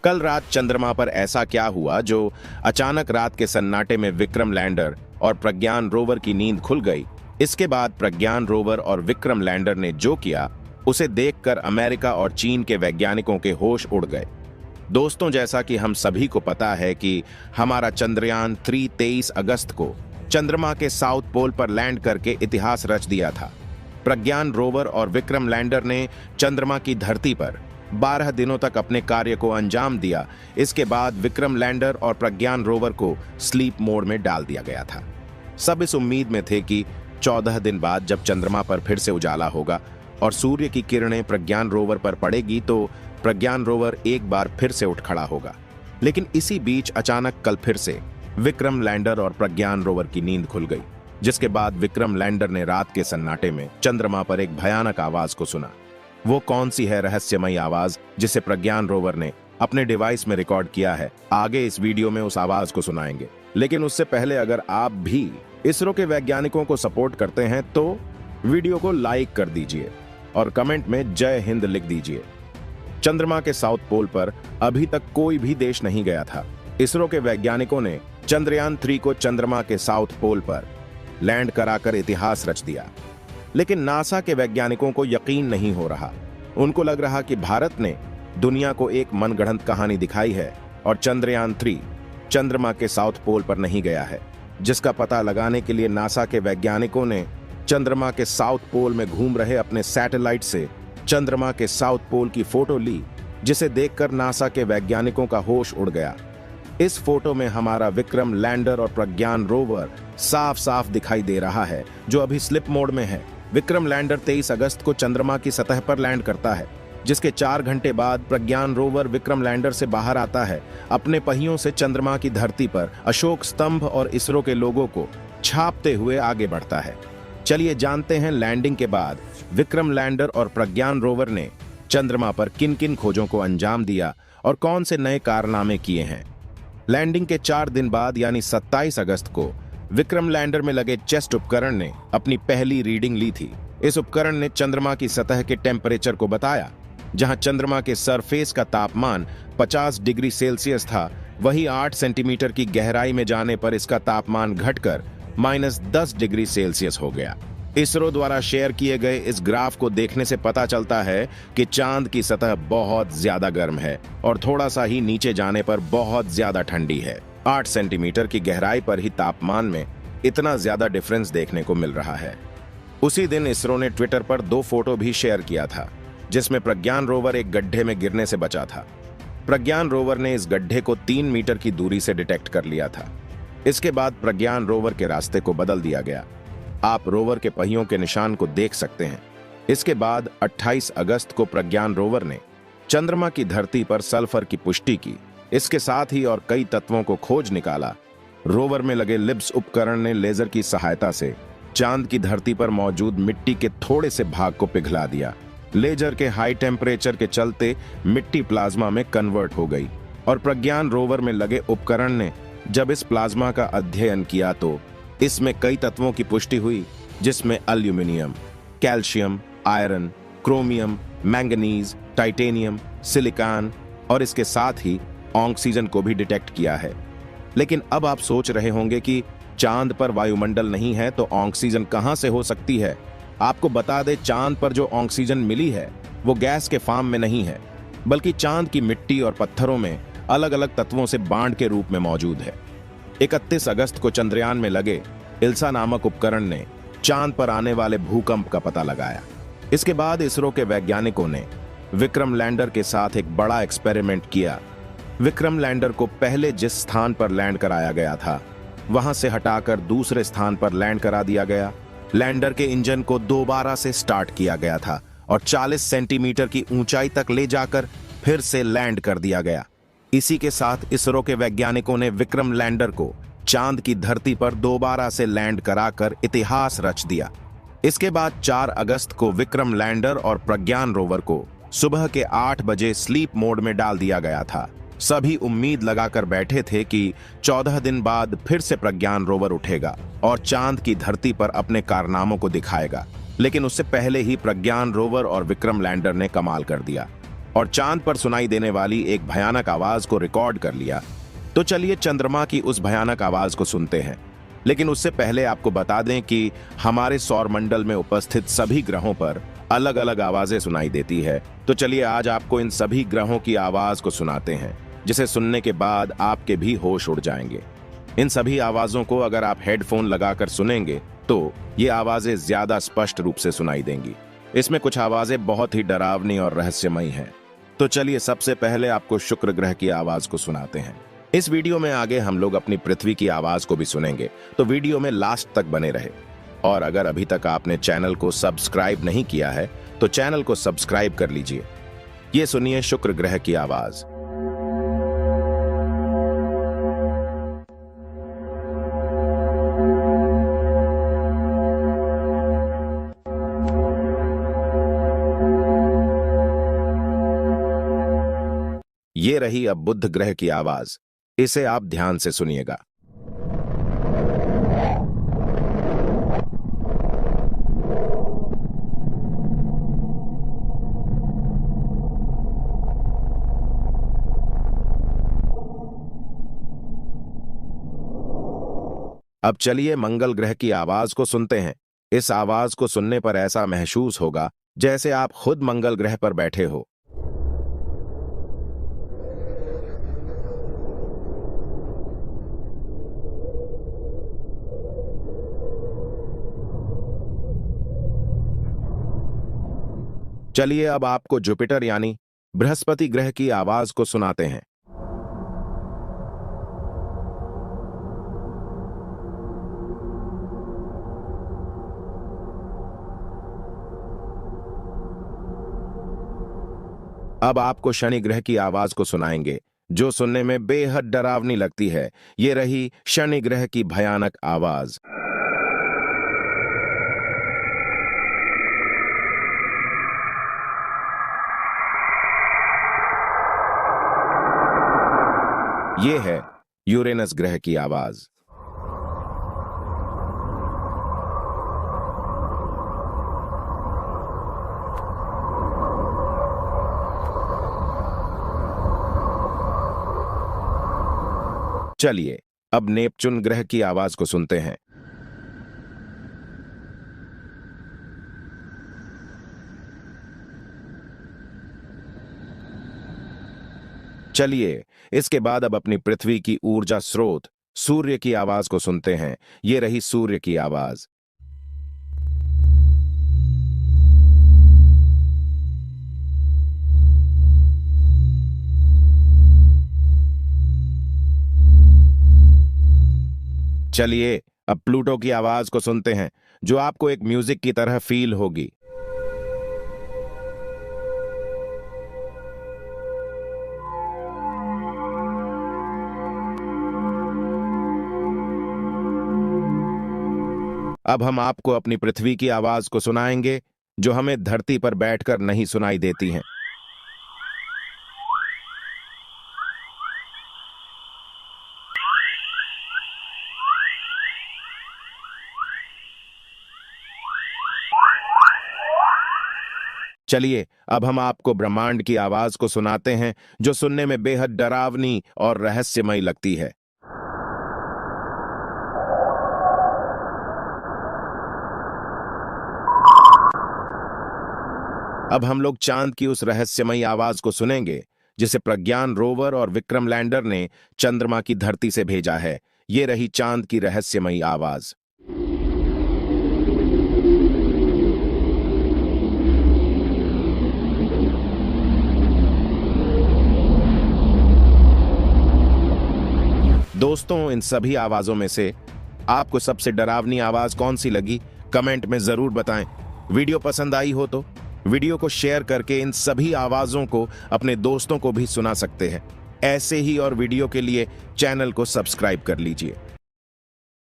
कल रात चंद्रमा पर ऐसा क्या हुआ जो अचानक रात के सन्नाटे में विक्रम लैंडर और प्रज्ञान रोवर की नींद खुल गई। इसके बाद प्रज्ञान रोवर और विक्रम लैंडर ने जो किया उसे देखकर अमेरिका और चीन के वैज्ञानिकों के होश उड़ गए। दोस्तों, जैसा कि हम सभी को पता है कि हमारा चंद्रयान 3 23 अगस्त को चंद्रमा के साउथ पोल पर लैंड करके इतिहास रच दिया था। प्रज्ञान रोवर और विक्रम लैंडर ने चंद्रमा की धरती पर 12 दिनों तक अपने कार्य को अंजाम दिया। इसके बाद विक्रम लैंडर और प्रज्ञान रोवर को स्लीप मोड में डाल दिया गया था। सब इस उम्मीद में थे कि 14 दिन बाद जब चंद्रमा पर फिर से उजाला होगा और सूर्य की किरणें प्रज्ञान रोवर पर पड़ेगी तो प्रज्ञान रोवर एक बार फिर से उठ खड़ा होगा। लेकिन इसी बीच अचानक कल फिर से विक्रम लैंडर और प्रज्ञान रोवर की नींद खुल गई, जिसके बाद विक्रम लैंडर ने रात के सन्नाटे में चंद्रमा पर एक भयानक आवाज को सुना। वो कौन सी है रहस्यमयी आवाज जिसे प्रज्ञान रोवर ने अपने डिवाइस में रिकॉर्ड किया है, आगे इस वीडियो में उस आवाज को सुनाएंगे। लेकिन उससे पहले अगर आप भी इसरो के वैज्ञानिकों को सपोर्ट करते हैं तो वीडियो को लाइक कर दीजिए और कमेंट में जय हिंद लिख दीजिए। चंद्रमा के साउथ पोल पर अभी तक कोई भी देश नहीं गया था। इसरो के वैज्ञानिकों ने चंद्रयान 3 को चंद्रमा के साउथ पोल पर लैंड कराकर इतिहास रच दिया। लेकिन नासा के वैज्ञानिकों को यकीन नहीं हो रहा। उनको लग रहा कि भारत ने दुनिया को एक मनगढ़ंत कहानी दिखाई है और चंद्रयान 3 चंद्रमा के साउथ पोल पर नहीं गया है। जिसका पता लगाने के लिए नासा के वैज्ञानिकों ने चंद्रमा के साउथ पोल में घूम रहे अपने सैटेलाइट से चंद्रमा के साउथ पोल की फोटो ली, जिसे देखकर नासा के वैज्ञानिकों का होश उड़ गया। इस फोटो में हमारा विक्रम लैंडर और प्रज्ञान रोवर साफ साफ दिखाई दे रहा है, जो अभी स्लिप मोड में है। विक्रम लैंडर 23 अगस्त को चंद्रमा की सतह पर लैंड करता है, जिसके 4 घंटे बाद प्रज्ञान रोवर विक्रम लैंडर से बाहर आता है। अपने पहियों से चंद्रमा की धरती पर अशोक स्तंभ और इसरो के लोगों को छापते हुए आगे बढ़ता है। चलिए जानते हैं लैंडिंग के बाद विक्रम लैंडर और प्रज्ञान रोवर ने चंद्रमा पर किन किन खोजों को अंजाम दिया और कौन से नए कारनामे किए हैं। लैंडिंग के 4 दिन बाद यानी 27 अगस्त को विक्रम लैंडर में लगे चेस्ट उपकरण ने अपनी पहली रीडिंग ली थी। इस उपकरण ने चंद्रमा की सतह के टेम्परेचर को बताया। जहां चंद्रमा के सरफेस का तापमान 50 डिग्री सेल्सियस था, वहीं 8 सेंटीमीटर की गहराई में जाने पर इसका तापमान घटकर -10 डिग्री सेल्सियस हो गया। इसरो द्वारा शेयर किए गए इस ग्राफ को देखने से पता चलता है कि चांद की सतह बहुत ज्यादा गर्म है और थोड़ा सा ही नीचे जाने पर बहुत ज्यादा ठंडी है। 8 सेंटीमीटर की गहराई पर ही तापमान में इतना ज्यादा डिफरेंस देखने को मिल रहा है। उसी दिन इसरो ने ट्विटर पर 2 फोटो भी शेयर किया था, जिसमें प्रज्ञान रोवर एक गड्ढे में गिरने से बचा था। प्रज्ञान रोवर ने इस गड्ढे को 3 मीटर की दूरी से डिटेक्ट कर लिया था। इसके बाद प्रज्ञान रोवर के रास्ते को बदल दिया गया। आप रोवर के पहियों के निशान को देख सकते हैं। इसके बाद 28 अगस्त को प्रज्ञान रोवर ने चंद्रमा की धरती पर सल्फर की पुष्टि की। इसके साथ ही और कई तत्वों को खोज निकाला। रोवर में लगे लिब्स उपकरण ने लेजर की सहायता से चांद की धरती पर मौजूद मिट्टी के थोड़े से भाग को पिघला दिया। लेजर के हाई टेम्परेचर के चलते मिट्टी प्लाज्मा में कन्वर्ट हो गई और प्रज्ञान रोवर में लगे उपकरण ने जब इस प्लाज्मा का अध्ययन किया तो इसमें कई तत्वों की पुष्टि हुई, जिसमें aluminium, calcium, iron, chromium, manganese, titanium, silicon और इसके साथ ही ऑक्सीजन को भी डिटेक्ट किया है। लेकिन अब आप सोच रहे होंगे कि चांद पर वायुमंडल नहीं है तो ऑक्सीजन कहां से हो सकती है। आपको बता दें, चांद पर जो ऑक्सीजन मिली है वो गैस के फॉर्म में नहीं है, बल्कि चांद की मिट्टी और पत्थरों में अलग अलग तत्वों से बांड के रूप में मौजूद है। 31 अगस्त को चंद्रयान में लगे इल्सा नामक उपकरण ने चांद पर आने वाले भूकंप का पता लगाया। इसके बाद इसरो के वैज्ञानिकों ने विक्रम लैंडर के साथ एक बड़ा एक्सपेरिमेंट किया। विक्रम लैंडर को पहले जिस स्थान पर लैंड कराया गया था वहां से हटाकर दूसरे स्थान पर लैंड करा दिया गया। लैंडर के इंजन को दोबारा से स्टार्ट किया गया था और 40 सेंटीमीटर की ऊंचाई तक ले जाकर फिर से लैंड कर दिया गया। इसी के साथ इसरो के वैज्ञानिकों ने विक्रम लैंडर को चांद की धरती पर दोबारा से लैंड कराकर इतिहास रच दिया। इसके बाद 4 अगस्त को विक्रम लैंडर और प्रज्ञान रोवर को सुबह के 8 बजे स्लीप मोड में डाल दिया गया था। सभी उम्मीद लगाकर बैठे थे कि 14 दिन बाद फिर से प्रज्ञान रोवर उठेगा और चांद की धरती पर अपने कारनामों को दिखाएगा। लेकिन उससे पहले ही प्रज्ञान रोवर और विक्रम लैंडर ने कमाल कर दिया। और चांद पर सुनाई देने वाली एक भयानक आवाज को रिकॉर्ड कर लिया। तो चलिए चंद्रमा की उस भयानक आवाज को सुनते हैं। लेकिन उससे पहले आपको बता दें कि हमारे सौरमंडल में उपस्थित सभी ग्रहों पर अलग अलग आवाजें सुनाई देती है। तो चलिए आज आपको इन सभी ग्रहों की आवाज को सुनाते हैं, जिसे सुनने के बाद आपके भी होश उड़ जाएंगे। इन सभी आवाजों को अगर आप हेडफोन लगाकर सुनेंगे तो ये आवाजें ज्यादा स्पष्ट रूप से सुनाई देंगी। इसमें कुछ आवाजें बहुत ही डरावनी और रहस्यमयी हैं। तो चलिए सबसे पहले आपको शुक्र ग्रह की आवाज को सुनाते हैं। इस वीडियो में आगे हम लोग अपनी पृथ्वी की आवाज को भी सुनेंगे, तो वीडियो में लास्ट तक बने रहे। और अगर अभी तक आपने चैनल को सब्सक्राइब नहीं किया है तो चैनल को सब्सक्राइब कर लीजिए। ये सुनिए शुक्र ग्रह की आवाज। ये रही अब बुध ग्रह की आवाज। इसे आप ध्यान से सुनिएगा। अब चलिए मंगल ग्रह की आवाज को सुनते हैं। इस आवाज को सुनने पर ऐसा महसूस होगा जैसे आप खुद मंगल ग्रह पर बैठे हो। चलिए अब आपको जुपिटर यानी बृहस्पति ग्रह की आवाज को सुनाते हैं। अब आपको शनि ग्रह की आवाज को सुनाएंगे, जो सुनने में बेहद डरावनी लगती है। ये रही शनि ग्रह की भयानक आवाज। ये है यूरेनस ग्रह की आवाज। चलिए अब नेपच्यून ग्रह की आवाज को सुनते हैं। चलिए इसके बाद अब अपनी पृथ्वी की ऊर्जा स्रोत सूर्य की आवाज को सुनते हैं। ये रही सूर्य की आवाज। चलिए अब प्लूटो की आवाज को सुनते हैं, जो आपको एक म्यूजिक की तरह फील होगी। अब हम आपको अपनी पृथ्वी की आवाज को सुनाएंगे, जो हमें धरती पर बैठकर नहीं सुनाई देती हैं। चलिए अब हम आपको ब्रह्मांड की आवाज को सुनाते हैं, जो सुनने में बेहद डरावनी और रहस्यमयी लगती है। अब हम लोग चांद की उस रहस्यमयी आवाज को सुनेंगे, जिसे प्रज्ञान रोवर और विक्रम लैंडर ने चंद्रमा की धरती से भेजा है। ये रही चांद की रहस्यमयी आवाज। दोस्तों, इन सभी आवाजों में से आपको सबसे डरावनी आवाज कौन सी लगी, कमेंट में जरूर बताएं। वीडियो पसंद आई हो तो वीडियो को शेयर करके इन सभी आवाजों को अपने दोस्तों को भी सुना सकते हैं। ऐसे ही और वीडियो के लिए चैनल को सब्सक्राइब कर लीजिए।